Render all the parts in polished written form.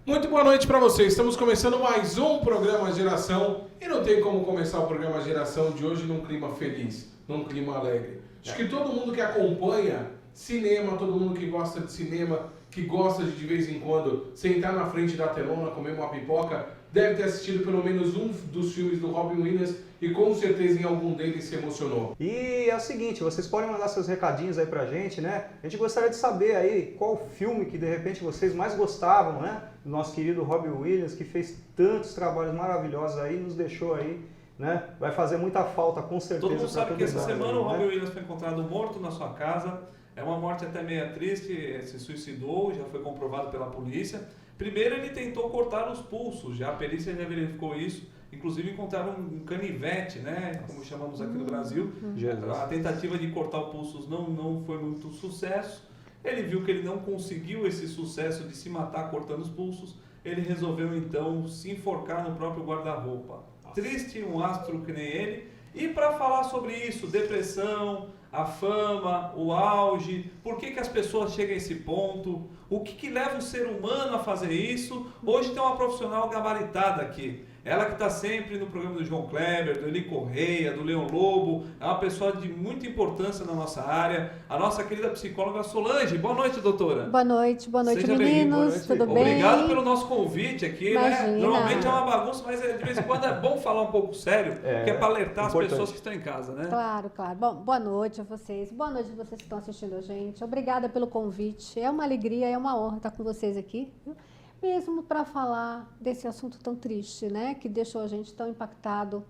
Muito boa noite para vocês. Estamos começando mais um programa Geração e não tem como começar o programa Geração de hoje num clima feliz, num clima alegre. Acho que todo mundo que acompanha cinema, todo mundo que gosta de cinema, que gosta de vez em quando sentar na frente da telona, comer uma pipoca, deve ter assistido pelo menos um dos filmes do Robin Williams e com certeza em algum deles se emocionou. E é o seguinte, vocês podem mandar seus recadinhos aí pra gente, né? A gente gostaria de saber aí qual filme que de repente vocês mais gostavam, né? Do nosso querido Robin Williams, que fez tantos trabalhos maravilhosos aí, nos deixou aí, né? Vai fazer muita falta, com certeza. Todo mundo sabe que essa semana aí, o Robin né? Williams foi encontrado morto na sua casa. É uma morte até meio triste, se suicidou, já foi comprovado pela polícia. Primeiro ele tentou cortar os pulsos, já a perícia já verificou isso. Inclusive encontraram um canivete, né, como chamamos aqui no Brasil. Jesus. A tentativa de cortar os pulsos não foi muito sucesso. Ele viu que ele não conseguiu esse sucesso de se matar cortando os pulsos. Ele resolveu então se enforcar no próprio guarda-roupa. Triste, um astro que nem ele. E para falar sobre isso, depressão, a fama, o auge, por que as pessoas chegam a esse ponto, o que leva o ser humano a fazer isso. Hoje tem uma profissional gabaritada aqui. Ela que está sempre no programa do João Kleber, do Eli Correia, do Leão Lobo, é uma pessoa de muita importância na nossa área, a nossa querida psicóloga Solange. Boa noite, doutora. Boa noite Seja meninos, tudo bem? Obrigado pelo nosso convite aqui, Imagina. né? Normalmente é uma bagunça, mas de vez em quando é bom falar um pouco sério, que é para alertar importante. as pessoas que estão em casa, né? Claro, claro. Bom, boa noite a vocês. Boa noite a vocês que estão assistindo a gente. Obrigada pelo convite. É uma alegria, é uma honra estar com vocês aqui, viu? Mesmo para falar desse assunto tão triste, né? Que deixou a gente tão impactado.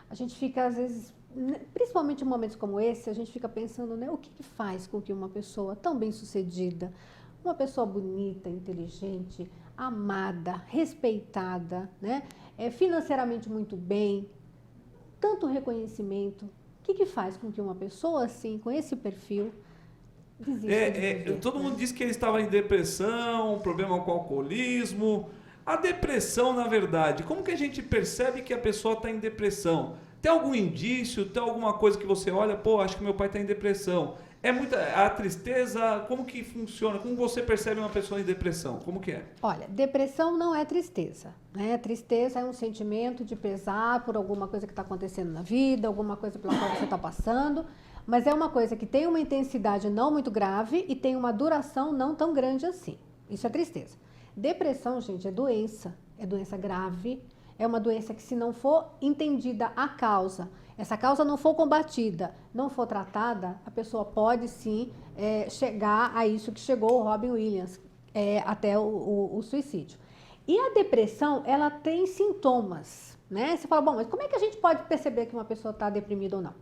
A gente fica, às vezes, principalmente em momentos como esse, a gente fica pensando, né? O que faz com que uma pessoa tão bem-sucedida, uma pessoa bonita, inteligente, amada, respeitada, né? Financeiramente muito bem, tanto reconhecimento, o que faz com que uma pessoa assim, com esse perfil, desista de viver, Todo né? mundo disse que ele estava em depressão, problema com alcoolismo. A depressão, na verdade, como que a gente percebe que a pessoa está em depressão? Tem algum indício, tem alguma coisa que você olha, pô, acho que meu pai está em depressão. É muita a tristeza, como que funciona? Como você percebe uma pessoa em depressão? Como que é? Olha, depressão não é tristeza, né? Tristeza é um sentimento de pesar por alguma coisa que está acontecendo na vida, alguma coisa pela qual você está passando, mas é uma coisa que tem uma intensidade não muito grave e tem uma duração não tão grande assim. Isso é tristeza. Depressão, gente, é doença grave, é uma doença que se não for entendida a causa, essa causa não for combatida, não for tratada, a pessoa pode sim chegar a isso que chegou o Robin Williams, até o suicídio. E a depressão, ela tem sintomas, né? Você fala, bom, mas como é que a gente pode perceber que uma pessoa está deprimida ou não?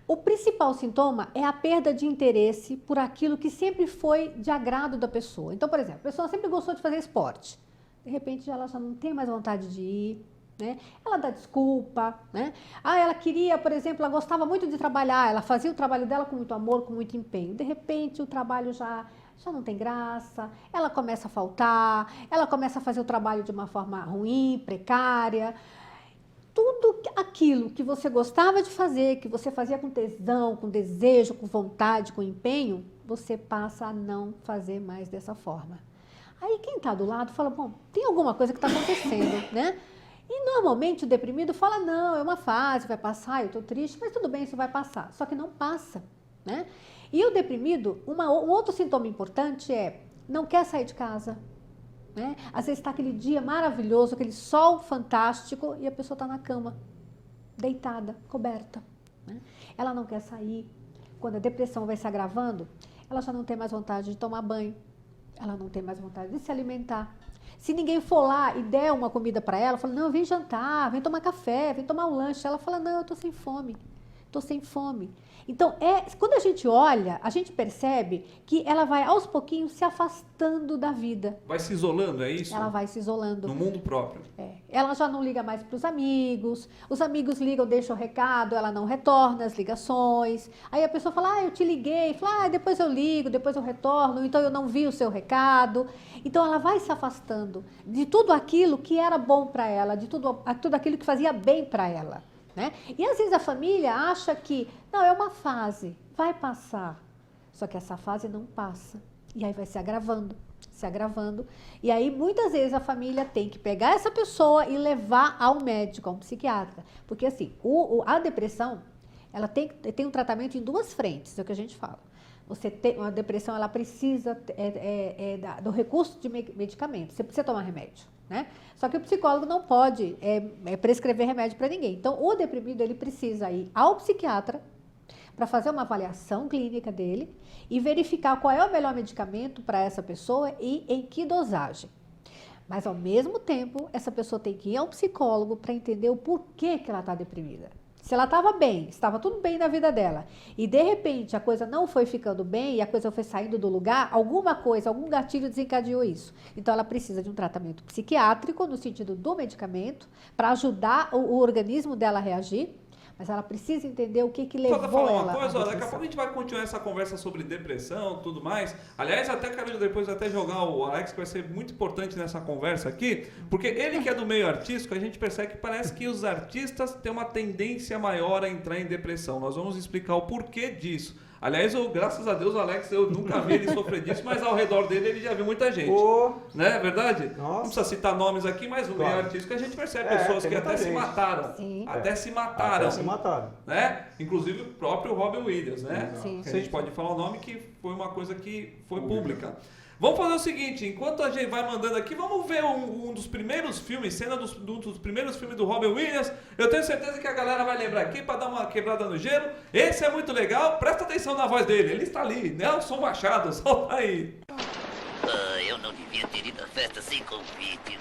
O principal sintoma é a perda de interesse por aquilo que sempre foi de agrado da pessoa. Então, por exemplo, a pessoa sempre gostou de fazer esporte. De repente, ela já não tem mais vontade de ir, né? Ela dá desculpa, né? Ela queria, por exemplo, ela gostava muito de trabalhar, ela fazia o trabalho dela com muito amor, com muito empenho. De repente, o trabalho já não tem graça, ela começa a faltar, ela começa a fazer o trabalho de uma forma ruim, precária. Tudo aquilo que você gostava de fazer, que você fazia com tesão, com desejo, com vontade, com empenho, você passa a não fazer mais dessa forma. Aí quem está do lado fala, bom, tem alguma coisa que está acontecendo, né? E normalmente o deprimido fala, não, é uma fase, vai passar, eu estou triste, mas tudo bem, isso vai passar. Só que não passa, né? E o deprimido, um outro sintoma importante é, não quer sair de casa, né? Às vezes está aquele dia maravilhoso, aquele sol fantástico e a pessoa está na cama, deitada, coberta, né? Ela não quer sair. Quando a depressão vai se agravando, ela já não tem mais vontade de tomar banho, ela não tem mais vontade de se alimentar. Se ninguém for lá e der uma comida para ela, fala, não, vem jantar, vem tomar café, vem tomar um lanche. Ela fala, não, eu estou sem fome, estou sem fome. Então, quando a gente olha, a gente percebe que ela vai aos pouquinhos se afastando da vida. Vai se isolando, é isso? Ela vai se isolando. No mundo próprio. Ela já não liga mais para os amigos ligam, deixam o recado, ela não retorna as ligações. Aí a pessoa fala, eu te liguei, fala, depois eu ligo, depois eu retorno, então eu não vi o seu recado. Então ela vai se afastando de tudo aquilo que era bom para ela, de tudo aquilo que fazia bem para ela, né? E às vezes a família acha que, não, é uma fase, vai passar. Só que essa fase não passa. E aí vai se agravando, se agravando. E aí, muitas vezes, a família tem que pegar essa pessoa e levar ao médico, a um psiquiatra. Porque, assim, a depressão, ela tem um tratamento em duas frentes, é o que a gente fala. Você tem uma depressão, ela precisa do recurso de medicamento. Você precisa tomar remédio, né? Só que o psicólogo não pode prescrever remédio para ninguém. Então, o deprimido, ele precisa ir ao psiquiatra para fazer uma avaliação clínica dele e verificar qual é o melhor medicamento para essa pessoa e em que dosagem. Mas, ao mesmo tempo, essa pessoa tem que ir a um psicólogo para entender o porquê que ela está deprimida. Se ela estava bem, estava tudo bem na vida dela, e de repente a coisa não foi ficando bem e a coisa foi saindo do lugar, alguma coisa, algum gatilho desencadeou isso. Então ela precisa de um tratamento psiquiátrico, no sentido do medicamento, para ajudar o organismo dela a reagir, mas ela precisa entender o que levou ela à depressão. Daqui a pouco a gente vai continuar essa conversa sobre depressão e tudo mais. Aliás, até quero depois jogar o Alex, que vai ser muito importante nessa conversa aqui, porque ele que é do meio artístico, a gente percebe que parece que os artistas têm uma tendência maior a entrar em depressão. Nós vamos explicar o porquê disso. Aliás, graças a Deus, o Alex, eu nunca vi ele sofrer disso, mas ao redor dele ele já viu muita gente. Né? É verdade? Nossa. Não precisa citar nomes aqui, mas no meio artístico a gente percebe pessoas que até se mataram. Sim. Até se mataram. Né? Inclusive o próprio Robin Williams, né? Sim. A gente pode falar o nome, que foi uma coisa que foi pública. Vamos fazer o seguinte, enquanto a gente vai mandando aqui, vamos ver um dos primeiros filmes, cena dos primeiros filmes do Robin Williams. Eu tenho certeza que a galera vai lembrar aqui para dar uma quebrada no gelo. Esse é muito legal, presta atenção na voz dele, ele está ali, Nelson Machado, solta aí. Eu não devia ter ido à festa sem convite.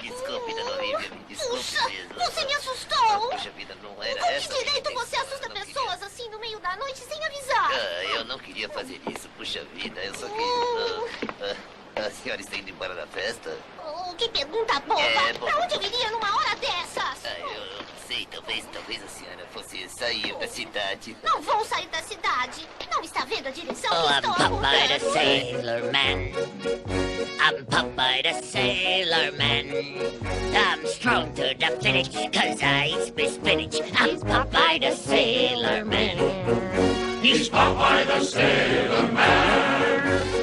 Desculpe, dona Olivia, me desculpe mesmo. Você me assustou! Puxa vida, não era Com essa. que direito você assusta pessoas assim no meio da noite sem avisar? Eu não queria fazer isso, puxa vida, eu só queria... A senhora está indo embora da festa? Oh, que pergunta boba! Pra onde eu iria numa hora dessas? Eu não sei, talvez a senhora fosse sair da cidade. Não vou sair da cidade. Não está vendo a direção que I'm estou Popeye the apontando? Sailor Man. I'm Popeye the Sailor Man. I'm strong to the finish, 'cause I eat spinach. I'm Popeye the Sailor Man. He's Popeye the Sailor Man.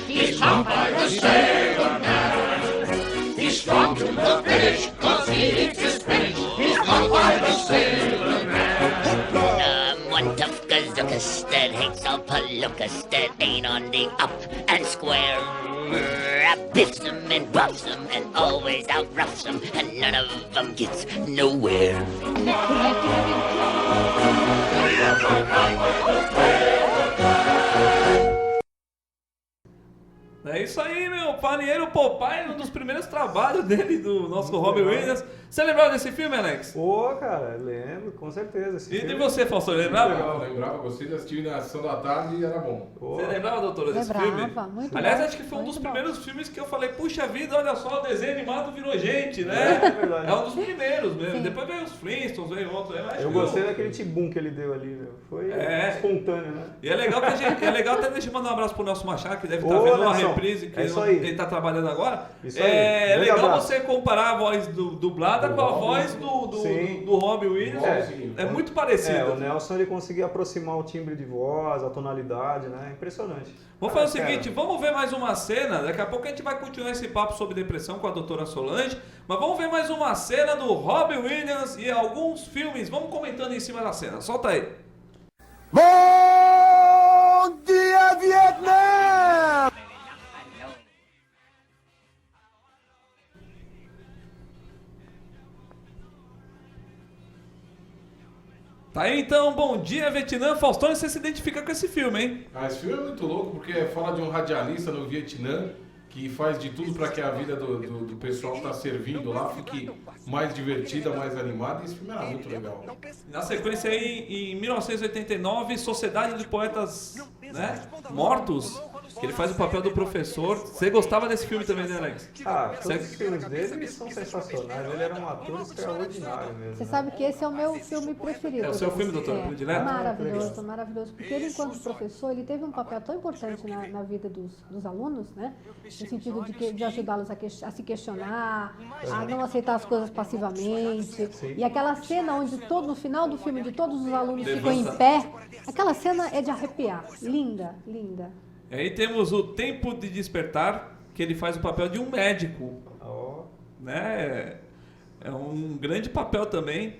He's Popeye the Sailor Man. He's strong to the finish, 'cause he eats his spinach. He's Popeye the Sailor Man. I'm one tough gazookas that hates all palookas, that ain't on the up and square. I biffs them and buffs them and always outroughs them, and none of them gets nowhere. É isso aí, meu. Panieiro Popeye, um dos primeiros trabalhos dele, do nosso Robin Williams. Você lembrava desse filme, Alex? Pô, cara, lembro, com certeza. Esse E filme... de você, Fausto, lembrava? Eu lembrava, gostei de assistir na sessão da tarde e era bom. Pô. Você lembrava, doutora, desse filme? Lembrava, muito Aliás, bom, acho que foi um dos muito bom. primeiros filmes que eu falei, puxa vida, olha só, o desenho animado virou gente, né? É verdade. É um dos primeiros mesmo. Sim. Depois veio os Flintstones, veio outro. Eu gostei daquele tibum que ele deu ali, meu. Foi espontâneo, né? E é legal que a gente. É legal até deixa eu mandar um abraço pro Nelson Machado, que deve estar Ô, vendo uma Nelson, reprise que é isso aí. ele está trabalhando agora. Isso aí. É Grande legal abraço. você comparar a voz dublada com a voz do Robin Williams. É muito parecido. O Nelson ele conseguia aproximar o timbre de voz, a tonalidade, né? Impressionante. Vamos fazer o Cara, seguinte, vamos ver mais uma cena. Daqui a pouco a gente vai continuar esse papo sobre depressão com a doutora Solange. Mas vamos ver mais uma cena do Robin Williams e alguns filmes. Vamos comentando em cima da cena. Solta aí. Bom dia, Vietnã! Tá aí então, Bom Dia Vietnã. Faustão, você se identifica com esse filme, hein? Esse filme é muito louco porque fala de um radialista no Vietnã que faz de tudo para que a vida do pessoal que está servindo lá fique mais divertida, mais animada. E esse filme era muito legal. Na sequência aí, em 1989, Sociedade de Poetas, né, Mortos. Que ele faz o papel do professor. Você gostava desse filme também, né, Alex? Todos os filmes dele são sensacionais. Ele era um ator extraordinário mesmo. Você né? sabe que esse é o meu filme preferido. É o seu filme, doutora, predileto? Maravilhoso, maravilhoso. Porque ele, enquanto professor, ele teve um papel tão importante na vida dos alunos, né? No sentido de ajudá-los a se questionar, a não aceitar as coisas passivamente. E aquela cena onde no final do filme, de todos os alunos ficam em pé, aquela cena é de arrepiar. Linda, linda. E aí temos o Tempo de Despertar, que ele faz o papel de um médico. Né? É um grande papel também.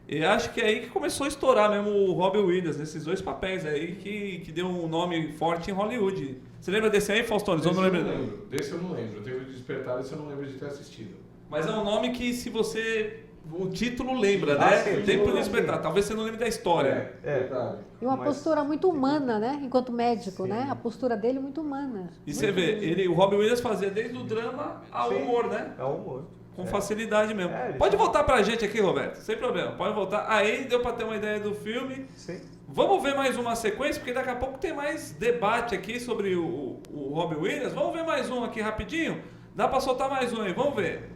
E acho que é aí que começou a estourar mesmo o Robin Williams, nesses dois papéis aí, que deu um nome forte em Hollywood. Você lembra desse aí, Faustone? Desse eu não lembro. Desse eu não lembro. Tempo de Despertar, esse eu não lembro de ter assistido. Mas é um nome que, se você... O título lembra, né? Sim, Tempo de Despertar. Talvez você não lembre da história. Verdade. E uma postura muito humana, né? Enquanto médico, né? A postura dele muito humana. E você vê, o Robin Williams fazia desde o drama ao humor, né? É o humor. Com facilidade mesmo. Pode voltar pra gente aqui, Roberto, sem problema. Pode voltar. Aí deu pra ter uma ideia do filme. Sim. Vamos ver mais uma sequência, porque daqui a pouco tem mais debate aqui sobre o Robin Williams. Vamos ver mais um aqui rapidinho? Dá pra soltar mais um aí, vamos ver.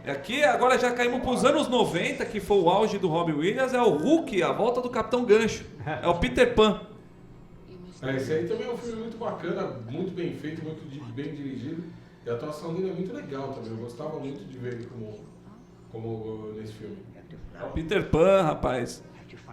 Aqui agora já caímos para os anos 90, que foi o auge do Robin Williams, é o Hulk, a volta do Capitão Gancho. É o Peter Pan. Esse aí também é um filme muito bacana, muito bem feito, muito bem dirigido. E a atuação dele é muito legal também. Eu gostava muito de ver ele como nesse filme. É o Peter Pan, rapaz.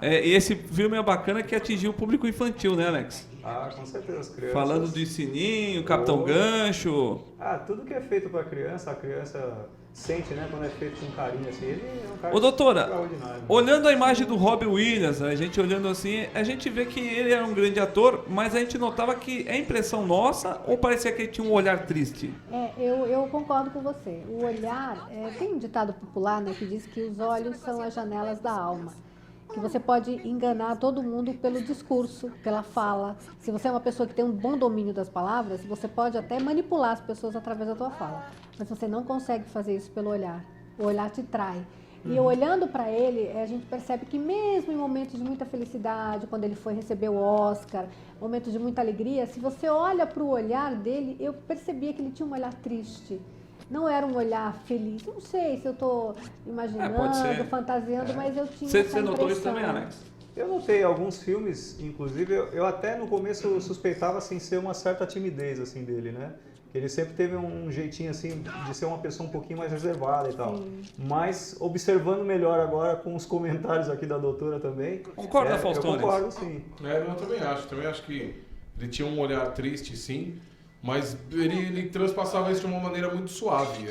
E esse filme é bacana que atingiu o público infantil, né, Alex? Com certeza, as crianças. Falando de Sininho, Capitão Gancho. Tudo que é feito para criança, a criança sente, né? Quando é feito com carinho, assim. Ele é um cara extraordinário. Olhando a imagem do Robin Williams, a gente olhando assim, a gente vê que ele era um grande ator, mas a gente notava que é impressão nossa ou parecia que ele tinha um olhar triste? Eu concordo com você. O olhar, tem um ditado popular, né, que diz que os olhos são as janelas da alma. Que você pode enganar todo mundo pelo discurso, pela fala. Se você é uma pessoa que tem um bom domínio das palavras, você pode até manipular as pessoas através da tua fala. Mas você não consegue fazer isso pelo olhar. O olhar te trai. E olhando para ele, a gente percebe que mesmo em momentos de muita felicidade, quando ele foi receber o Oscar, momentos de muita alegria, se você olha para o olhar dele, eu percebia que ele tinha um olhar triste. Não era um olhar feliz. Eu não sei se eu estou imaginando, fantasiando, mas eu tinha essa impressão. Você notou isso também, Alex? Eu notei alguns filmes, inclusive, eu até no começo suspeitava assim, ser uma certa timidez assim, dele, né? Ele sempre teve um jeitinho assim de ser uma pessoa um pouquinho mais reservada e tal. Sim. Mas observando melhor agora com os comentários aqui da doutora também. Concorda, Faustone? Eu concordo, sim. Eu também acho. Também acho que ele tinha um olhar triste, sim. Mas ele transpassava isso de uma maneira muito suave.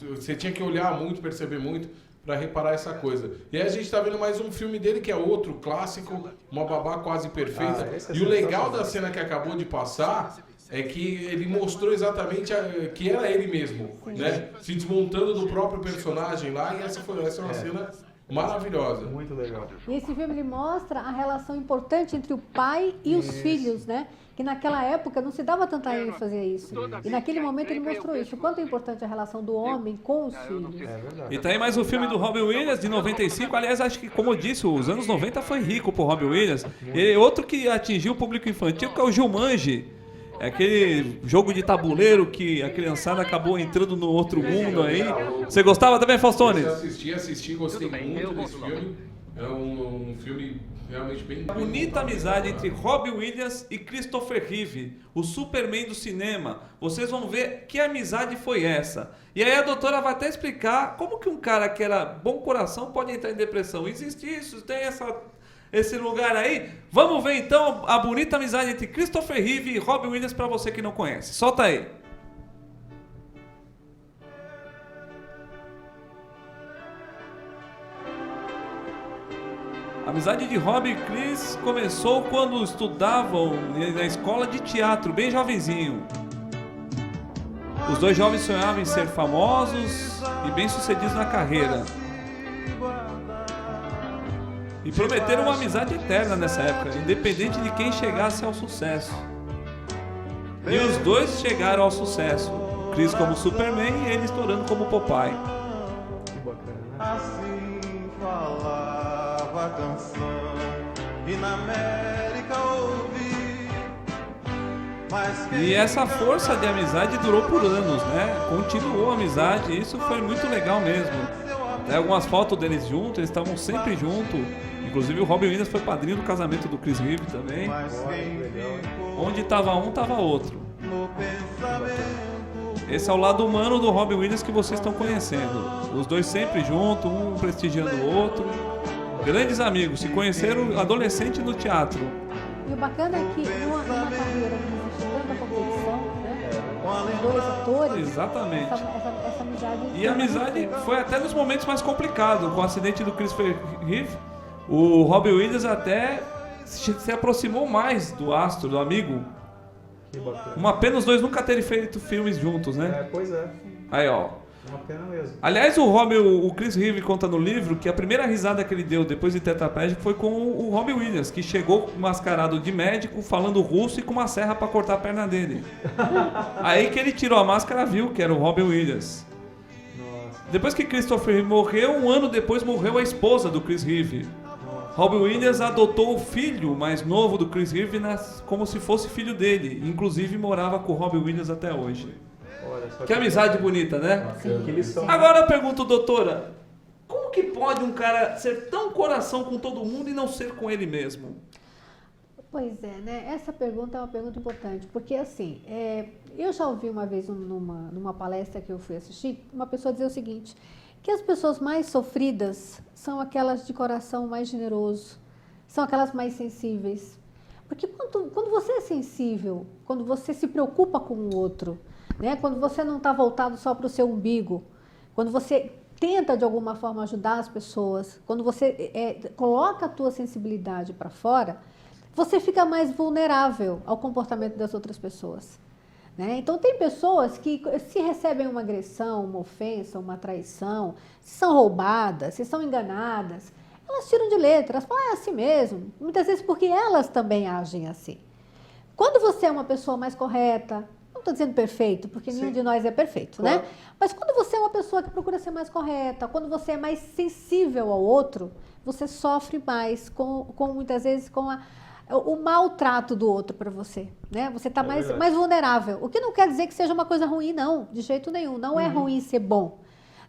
Você tinha que olhar muito, perceber muito para reparar essa coisa. E aí a gente tá vendo mais um filme dele que é outro clássico, Uma Babá Quase Perfeita. E o legal da cena que acabou de passar é que ele mostrou exatamente que era ele mesmo, né? Se desmontando do próprio personagem lá, e essa é uma cena maravilhosa. Muito legal. E esse filme ele mostra a relação importante entre o pai e os filhos, né? Que naquela época não se dava tanta ênfase a isso. E naquele momento ele mostrou isso, o quanto é importante a relação do homem com os filhos. É verdade. E tá aí mais um filme do Robin Williams, de 95. Aliás, acho que, como eu disse, os anos 90 foi rico pro Robin Williams. E outro que atingiu o público infantil, que é o Jumanji. É aquele jogo de tabuleiro que a criançada acabou entrando no outro mundo aí. Você gostava também, Faustone? Eu assisti, gostei muito desse filme. É um filme realmente bem... Bonita amizade entre Robin Williams e Christopher Reeve, o Superman do cinema. Vocês vão ver que amizade foi essa. E aí a doutora vai até explicar como que um cara que era bom coração pode entrar em depressão. Existe isso, tem esse lugar aí. Vamos ver então a bonita amizade entre Christopher Reeve e Robin Williams para você que não conhece. Solta aí. A amizade de Robin e Chris começou quando estudavam na escola de teatro, bem jovenzinho. Os dois jovens sonhavam em ser famosos e bem-sucedidos na carreira. E prometeram uma amizade eterna nessa época, independente de quem chegasse ao sucesso. E os dois chegaram ao sucesso. Chris como Superman e ele estourando como Popeye. Que bacana, né? Assim falava a canção e na América ouvi E essa força de amizade durou por anos, né? Continuou a amizade, isso foi muito legal mesmo. Tem algumas fotos deles juntos, eles estavam sempre juntos. Inclusive o Robin Williams foi padrinho do casamento do Chris Reeve também. Onde estava um, estava outro. Esse é o lado humano do Robin Williams que vocês estão conhecendo. Os dois sempre juntos, um prestigiando o outro. Grandes amigos, se conheceram adolescente no teatro. E o bacana é que numa carreira que existe tanta competição, né? Os dois atores. Exatamente. Essa amizade. E a amizade foi até nos momentos mais complicados. Com o acidente do Christopher Reeve, o Robin Williams até se aproximou mais do astro, do amigo. Que bacana. Uma pena os dois nunca terem feito filmes juntos, né? Pois é. Aí, ó. Uma pena mesmo. Aliás, o Chris Reeve conta no livro que a primeira risada que ele deu depois de tetraplégico foi com o Robin Williams, que chegou mascarado de médico, falando russo e com uma serra para cortar a perna dele. Aí que ele tirou a máscara, viu que era o Robin Williams. Nossa. Depois que Christopher Reeve morreu, um ano depois morreu a esposa do Chris Reeve. Robin Williams adotou o filho mais novo do Chris Reeve como se fosse filho dele. Inclusive morava com o Robin Williams até hoje. Olha só Que amizade bonita, né? Que lição. Agora eu pergunto, doutora, como que pode um cara ser tão coração com todo mundo e não ser com ele mesmo? Pois é, né? Essa pergunta é uma pergunta importante, porque assim, eu já ouvi uma vez numa palestra que eu fui assistir, uma pessoa dizer o seguinte, que as pessoas mais sofridas são aquelas de coração mais generoso, são aquelas mais sensíveis. Porque quando você é sensível, quando você se preocupa com o outro, né? Quando você não está voltado só para o seu umbigo, quando você tenta de alguma forma ajudar as pessoas, quando você coloca a tua sensibilidade para fora, você fica mais vulnerável ao comportamento das outras pessoas. Né? Então tem pessoas que se recebem uma agressão, uma ofensa, uma traição, se são roubadas, se são enganadas, elas tiram de letra, elas falam, é assim mesmo, muitas vezes porque elas também agem assim. Quando você é uma pessoa mais correta, não estou dizendo perfeito, porque nenhum de nós é perfeito, claro, né? Mas quando você é uma pessoa que procura ser mais correta, quando você é mais sensível ao outro, você sofre mais com muitas vezes com o maltrato do outro para você, né? Você está mais vulnerável. O que não quer dizer que seja uma coisa ruim, não, de jeito nenhum. Não é ruim ser bom,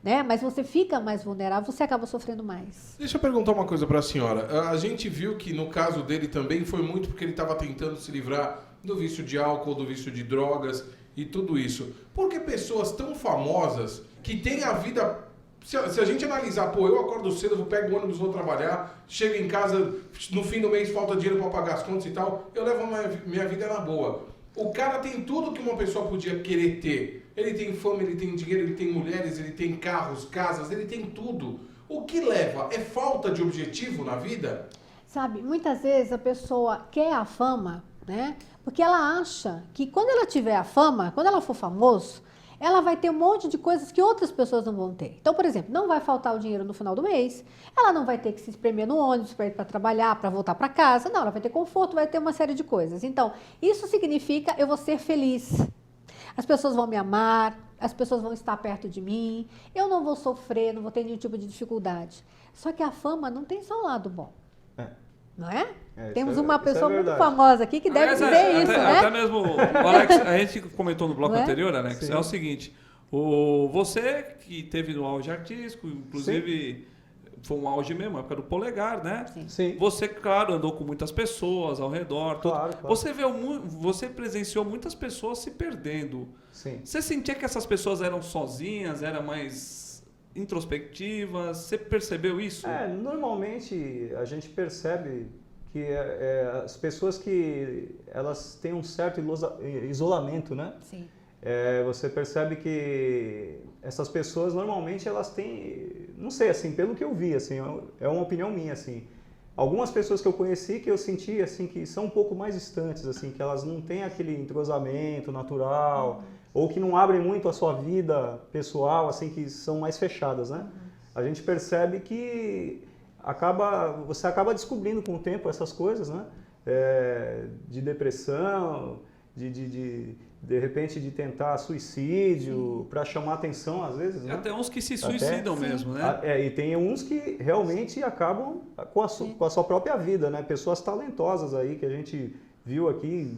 né? Mas você fica mais vulnerável, você acaba sofrendo mais. Deixa eu perguntar uma coisa para a senhora. A gente viu que no caso dele também foi muito porque ele estava tentando se livrar do vício de álcool, do vício de drogas e tudo isso. Por que pessoas tão famosas que têm a vida... Se a gente analisar, eu acordo cedo, pego o ônibus, vou trabalhar, chego em casa, no fim do mês falta dinheiro para pagar as contas e tal, eu levo minha vida na boa. O cara tem tudo que uma pessoa podia querer ter. Ele tem fama, ele tem dinheiro, ele tem mulheres, ele tem carros, casas, ele tem tudo. O que leva? É falta de objetivo na vida? Sabe, muitas vezes a pessoa quer a fama, né? Porque ela acha que quando ela tiver a fama, quando ela for famoso, ela vai ter um monte de coisas que outras pessoas não vão ter. Então, por exemplo, não vai faltar o dinheiro no final do mês, ela não vai ter que se espremer no ônibus para ir para trabalhar, para voltar para casa, não, ela vai ter conforto, vai ter uma série de coisas. Então, isso significa eu vou ser feliz. As pessoas vão me amar, as pessoas vão estar perto de mim, eu não vou sofrer, não vou ter nenhum tipo de dificuldade. Só que a fama não tem só um lado bom. Não é? Temos uma pessoa muito famosa aqui que deve dizer isso, né? Até mesmo, o Alex, a gente comentou no bloco anterior, Alex, é o seguinte, você que teve no auge artístico, inclusive foi um auge mesmo, a época do polegar, né? Sim. Você, claro, andou com muitas pessoas ao redor, tudo. Claro. Você presenciou muitas pessoas se perdendo. Sim. Você sentia que essas pessoas eram sozinhas, eram mais introspectivas? Você percebeu isso? Normalmente a gente percebe que as pessoas que elas têm um certo isolamento, né? Sim. Você percebe que essas pessoas normalmente elas têm, não sei, assim, pelo que eu vi, assim, é uma opinião minha, assim. Algumas pessoas que eu conheci que eu senti assim que são um pouco mais distantes, assim, que elas não têm aquele entrosamento natural, ou que não abrem muito a sua vida pessoal, assim, que são mais fechadas, né? A gente percebe que você acaba descobrindo com o tempo essas coisas, né? De depressão, de repente de tentar suicídio, para chamar atenção às vezes, né? Até uns que se suicidam mesmo, né? E tem uns que realmente acabam com a sua própria vida, né? Pessoas talentosas aí que a gente viu aqui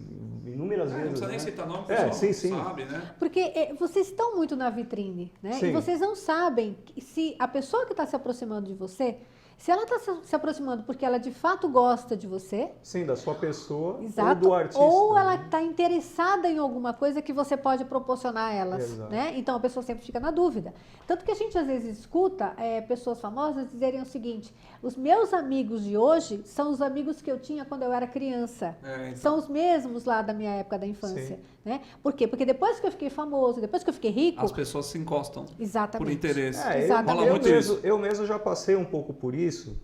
inúmeras Não vezes. precisa nem né? citar nome, o pessoal sim, sim. sabe, né? Porque vocês estão muito na vitrine, né? Sim. E vocês não sabem se a pessoa que está se aproximando de você, se ela está se aproximando porque ela de fato gosta de você, Sim, da sua pessoa exato, ou do artista. ou ela né? está interessada em alguma coisa que você pode proporcionar a elas, Exato. né? Então a pessoa sempre fica na dúvida. Tanto que a gente às vezes escuta pessoas famosas dizerem o seguinte: os meus amigos de hoje são os amigos que eu tinha quando eu era criança. Então. São os mesmos lá da minha época da infância, Sim. né? Por quê? Porque depois que eu fiquei famoso, depois que eu fiquei rico, As pessoas se encostam exatamente. por interesse. Exatamente. Eu mesmo já passei um pouco por isso,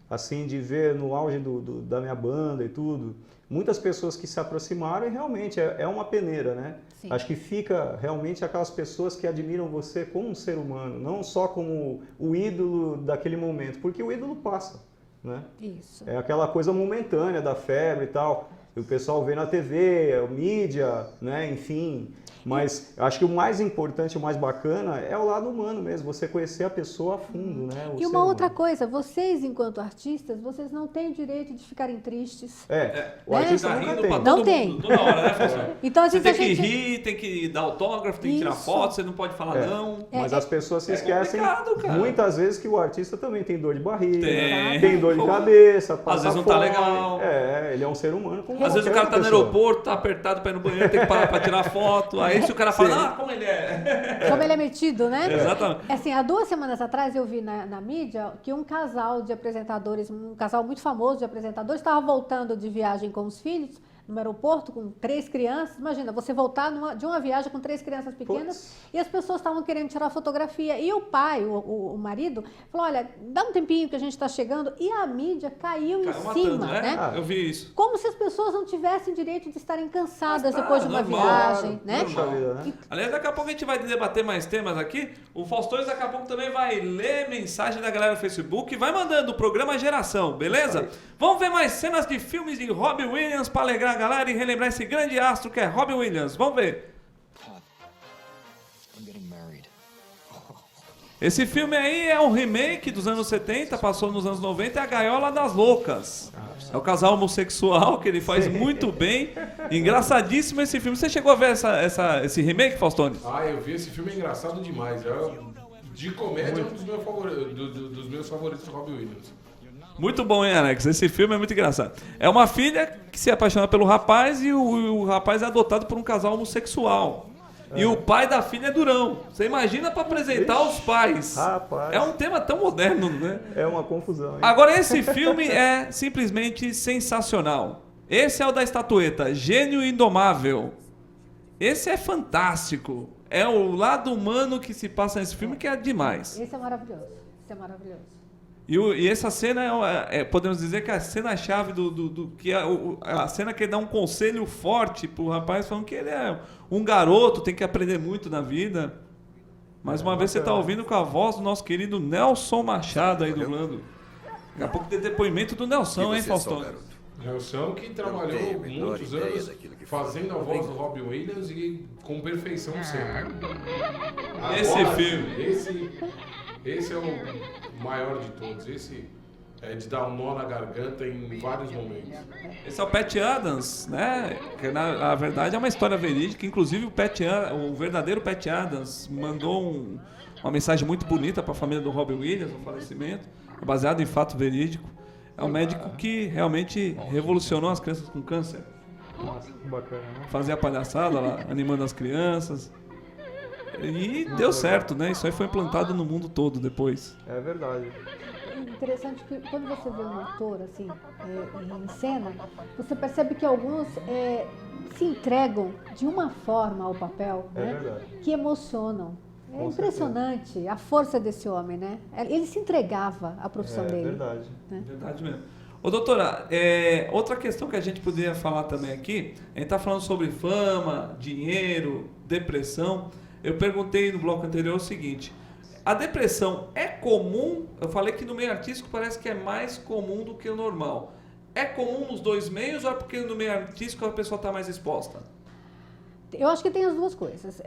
assim, de ver no auge da minha banda e tudo, muitas pessoas que se aproximaram e realmente é uma peneira, né? Sim. Acho que fica realmente aquelas pessoas que admiram você como um ser humano, não só como o ídolo daquele momento, porque o ídolo passa, né? Isso. É aquela coisa momentânea da febre e tal, o pessoal vê na TV, a mídia, né? Enfim... Mas acho que o mais importante, o mais bacana é o lado humano mesmo, você conhecer a pessoa a fundo, né? E uma outra coisa, vocês enquanto artistas, vocês não têm o direito de ficarem tristes. O artista Tá nunca rindo tem. pra Não todo tem. mundo, toda hora, né, Faustão? Então, às Você vezes tem a que gente... rir, tem que dar autógrafo, tem que tirar Isso. foto, você não pode falar É. não. Mas as pessoas se É esquecem complicado, cara. muitas vezes que o artista também tem dor de barriga, Tem. dor de cabeça, passa Às vezes não tá fome. legal. Ele é um ser humano como Às vezes o qualquer cara tá no pessoa. aeroporto, tá apertado pra ir no banheiro, tem que parar pra tirar foto. Aí se o cara fala, como ele é? Como ele é metido, né? Exatamente. Assim, há 2 semanas atrás eu vi na mídia que um casal de apresentadores, um casal muito famoso de apresentadores, estava voltando de viagem com os filhos no aeroporto com 3 crianças. Imagina, você voltar de uma viagem com 3 crianças pequenas e as pessoas estavam querendo tirar fotografia. E o pai, o marido, falou: olha, dá um tempinho que a gente está chegando. E a mídia caiu em cima, né? Eu vi isso. Como se as pessoas não tivessem direito de estarem cansadas Mas tá, depois de uma normal, viagem, né? Puxa vida, né? Aliás, daqui a pouco a gente vai debater mais temas aqui. O Faustões daqui a pouco também vai ler mensagem da galera no Facebook e vai mandando o programa Geração, beleza? Vamos ver mais cenas de filmes de Robin Williams para alegrar a galera e relembrar esse grande astro que é Robin Williams. Vamos ver. Esse filme aí é um remake dos anos 70, passou nos anos 90, é a Gaiola das Loucas. É o casal homossexual que ele faz muito bem. Engraçadíssimo esse filme. Você chegou a ver esse remake, Faustone? Eu vi esse filme, é engraçado demais. De comédia, é um dos meus favoritos do Robin Williams. Muito bom, hein, Alex? Esse filme é muito engraçado. É uma filha que se apaixona pelo rapaz e o rapaz é adotado por um casal homossexual. E o pai da filha é durão. Você imagina para apresentar os pais. Rapaz. É um tema tão moderno, né? É uma confusão, hein? Agora, esse filme é simplesmente sensacional. Esse é o da estatueta, Gênio Indomável. Esse é fantástico. É o lado humano que se passa nesse filme que é demais. Esse é maravilhoso. Esse é maravilhoso. E essa cena podemos dizer que é a cena-chave que é a cena que dá um conselho forte pro rapaz, falando que ele é um garoto, tem que aprender muito na vida. Mais uma vez você está ouvindo com a voz do nosso querido Nelson Machado aí dublando. Daqui a pouco tem depoimento do Nelson, hein, Faustão? Nelson que trabalhou muitos anos fazendo a voz do Robin Williams e com perfeição sempre. Esse filme. Esse é o maior de todos. Esse é de dar um nó na garganta em vários momentos. Esse é o Pat Adams, né? Que na verdade é uma história verídica. Inclusive o verdadeiro Pat Adams mandou uma mensagem muito bonita para a família do Robin Williams no falecimento, baseado em fato verídico. É um médico que realmente revolucionou as crianças com câncer. Nossa, que bacana, né? Fazia palhaçada lá, animando as crianças. E deu certo, né? Isso aí foi implantado no mundo todo depois. É verdade. Interessante que quando você vê um ator assim, em cena, você percebe que alguns se entregam de uma forma ao papel, né, que emocionam. É impressionante a força desse homem, né? Ele se entregava à profissão dele. É verdade. Né? Verdade mesmo. Ô, doutora, outra questão que a gente poderia falar também aqui, a gente está falando sobre fama, dinheiro, depressão. Eu perguntei no bloco anterior o seguinte: a depressão é comum? Eu falei que no meio artístico parece que é mais comum do que o normal. É comum nos dois meios ou é porque no meio artístico a pessoa está mais exposta? Eu acho que tem as duas coisas.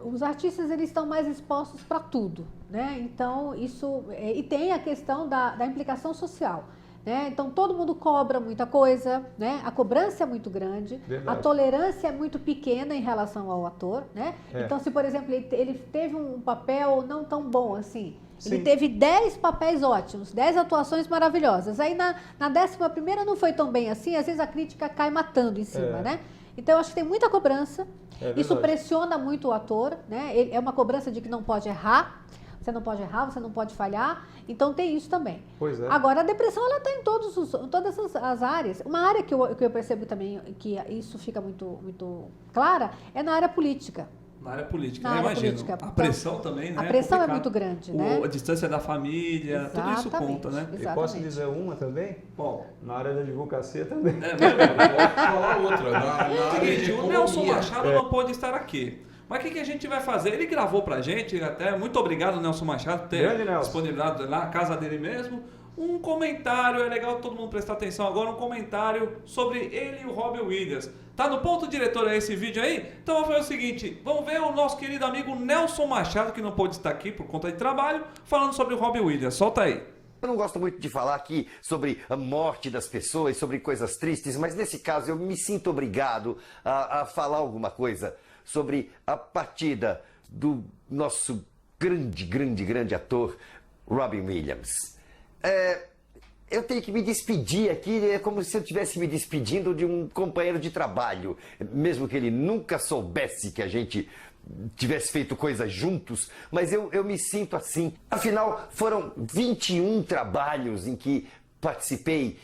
Os artistas eles estão mais expostos para tudo, né? Então isso e tem a questão da implicação social. né? Então todo mundo cobra muita coisa, né? A cobrança é muito grande, Verdade. a tolerância é muito pequena em relação ao ator, né? É. Então se, por exemplo, ele teve um papel não tão bom assim, ele Sim. teve 10 papéis ótimos, 10 atuações maravilhosas. Aí na 11ª não foi tão bem assim, às vezes a crítica cai matando em cima, É. né? Então eu acho que tem muita cobrança, É isso verdade. pressiona muito o ator, né? É uma cobrança de que não pode errar, você não pode errar, você não pode falhar, então tem isso também. Pois é. Agora, a depressão, ela está em todas as áreas. Uma área que eu percebo também, que isso fica muito clara, é na área política. Na área política, Na né? área Imagino. política. A pressão também, né? A pressão é complicado. muito grande, né? A distância da família, tudo isso Exatamente. conta, né? E Exatamente. posso dizer uma também? Bom, Na área da advocacia também. é mesmo. Pode falar outra. Na área de Seguinte, o Nelson economia. Machado não pôde estar aqui. Mas o que a gente vai fazer? Ele gravou pra gente, até muito obrigado, Nelson Machado, por ter Grande Nelson. disponibilizado lá na casa dele mesmo. Um comentário, é legal todo mundo prestar atenção agora, um comentário sobre ele e o Robbie Williams. Tá no ponto, diretor, esse vídeo aí? Então vamos fazer o seguinte, vamos ver o nosso querido amigo Nelson Machado, que não pôde estar aqui por conta de trabalho, falando sobre o Robbie Williams. Solta aí. Eu não gosto muito de falar aqui sobre a morte das pessoas, sobre coisas tristes, mas nesse caso eu me sinto obrigado a falar alguma coisa sobre a partida do nosso grande ator Robin Williams. Eu tenho que me despedir aqui, é como se eu estivesse me despedindo de um companheiro de trabalho, mesmo que ele nunca soubesse que a gente tivesse feito coisas juntos, mas eu me sinto assim. Afinal, foram 21 trabalhos em que participei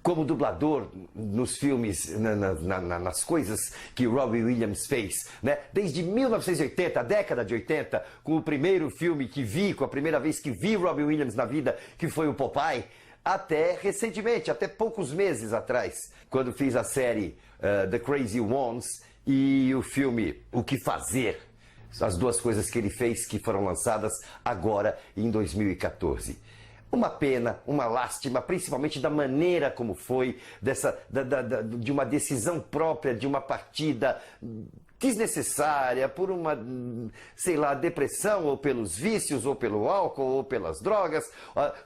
como dublador nos filmes, nas coisas que o Robin Williams fez, né? Desde 1980, a década de 80, com o primeiro filme que vi, com a primeira vez que vi Robin Williams na vida, que foi o Popeye, até recentemente, até poucos meses atrás, quando fiz a série The Crazy Ones e o filme O Que Fazer, as duas coisas que ele fez que foram lançadas agora em 2014. Uma pena, uma lástima, principalmente da maneira como foi, de uma decisão própria, de uma partida desnecessária, por uma, sei lá, depressão, ou pelos vícios, ou pelo álcool, ou pelas drogas.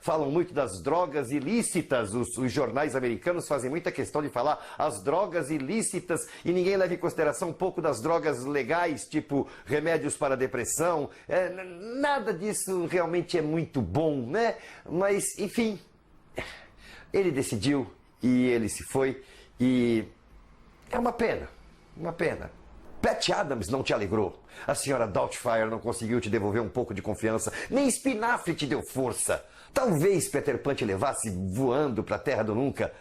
Falam muito das drogas ilícitas, os jornais americanos fazem muita questão de falar as drogas ilícitas, e ninguém leva em consideração um pouco das drogas legais, tipo remédios para depressão. Nada disso realmente é muito bom, né? Mas, enfim, ele decidiu, e ele se foi, e é uma pena, uma pena. Patch Adams não te alegrou. A senhora Doubtfire não conseguiu te devolver um pouco de confiança. Nem Espinafre te deu força. Talvez Peter Pan te levasse voando para a terra do nunca,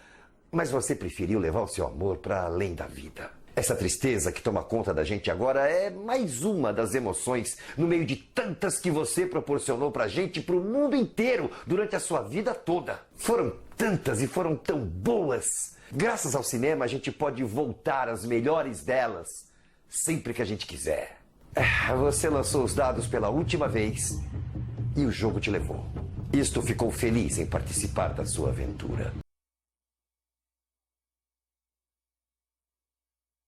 mas você preferiu levar o seu amor para além da vida. Essa tristeza que toma conta da gente agora é mais uma das emoções no meio de tantas que você proporcionou pra gente e pro mundo inteiro durante a sua vida toda. Foram tantas e foram tão boas. Graças ao cinema a gente pode voltar às melhores delas sempre que a gente quiser. Você lançou os dados pela última vez e o jogo te levou. Isto ficou feliz em participar da sua aventura.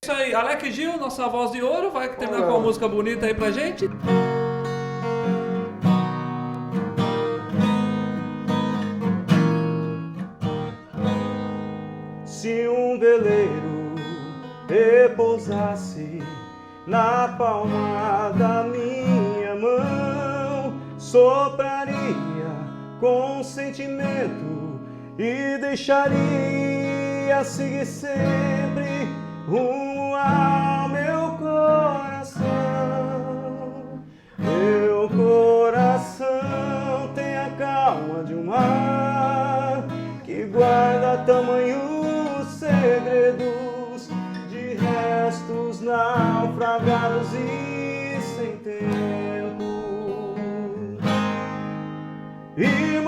Isso aí, Alex Gil, nossa voz de ouro, vai terminar com uma música bonita aí pra gente. Se um veleiro repousasse na palma da minha mão, sopraria com sentimento e deixaria seguir sempre rumo ao meu coração. Meu coração tem a calma de um mar que guarda tamanhos segredos de restos naufragados e sem tempo. E